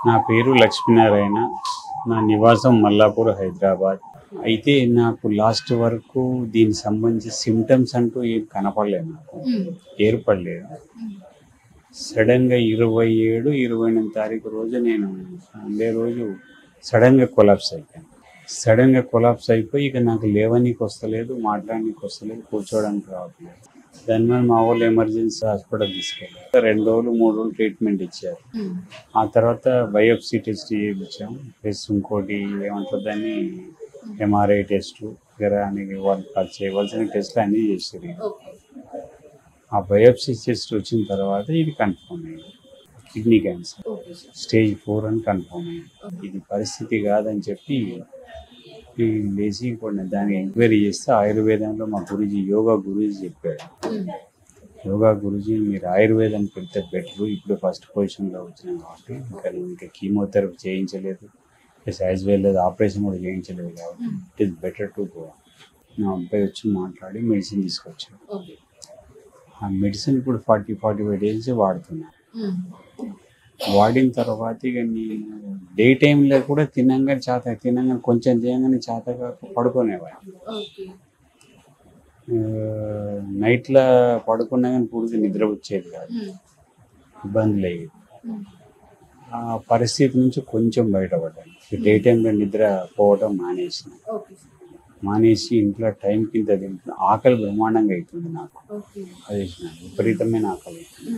నా పేరు లక్ష్మీనారాయణ. నా నివాసం మల్లాపూర్, హైదరాబాద్. అయితే నాకు లాస్ట్ వరకు దీనికి సంబంధించి సిమ్టమ్స్ అంటూ ఏం కనపడలేదు, నాకు ఏర్పడలేదు. సడన్గా 27, 28 తారీఖు రోజు నేను సండే రోజు సడన్గా కొలాప్స్ అయిపోయాను. సడన్గా కొలాప్స్ అయిపోయి ఇక నాకు లేవనీకి వస్తలేదు, మాట్లాడడానికి వస్తలేదు, కూర్చోవడానికి రావట్లేదు. దాని మీద మా వాళ్ళు ఎమర్జెన్సీ హాస్పిటల్ తీసుకెళ్ళారు. 2 రోజులు 3 రోజులు ట్రీట్మెంట్ ఇచ్చారు. ఆ తర్వాత బయోప్సీ టెస్ట్ చేయించాం, ప్లస్ ఇంకోటి ఏమంటారు దాన్ని ఎంఆర్ఐ టెస్ట్ అని వాళ్ళు చేయవలసిన టెస్ట్లు అన్నీ చేశారు. ఆ బయోప్సీ టెస్ట్ వచ్చిన తర్వాత ఇది కన్ఫర్మ్ అయ్యింది, కిడ్నీ క్యాన్సర్ స్టేజ్ 4 అని కన్ఫర్మ్ అయ్యింది. ఇది పరిస్థితి కాదని చెప్పి లేచి కొన్ని దాన్ని ఎంక్వైరీ చేస్తే ఆయుర్వేదంలో మా గురూజీ, యోగా గురూజీ చెప్పాడు. యోగా గురూజీ మీరు ఆయుర్వేదం పెడితే బెటర్, ఇప్పుడు ఫస్ట్ పొజిషన్లో వచ్చినాం కాబట్టి ఇంకా కీమోథెరపీ చేయించలేదు, plus as well as operation కూడా చేయించలేదు కాబట్టి it is better to go. నా అబ్బాయి వచ్చి మాట్లాడి మెడిసిన్ తీసుకొచ్చాడు. ఆ మెడిసిన్ ఇప్పుడు 40-45 డేస్ వాడుతున్నాను. వాడిన తర్వాత ఇక నేను డే టైంలో కూడా తినంగానే కొంచెం తినగానే చేతగా పడుకునేవాడిని. నైట్లో పడుకున్నా కానీ పూర్తి నిద్ర వచ్చేది కాదు, ఇబ్బందులు అయ్యేది. ఆ పరిస్థితి నుంచి కొంచెం బయటపడ్డాను. డే టైంలో నిద్ర పోవడం మానేసి ఇంట్లో టైం కింద తింటున్నా. ఆకలి బ్రహ్మాండంగా అవుతుంది నాకు, అది విపరీతమైన ఆకలి అవుతుంది.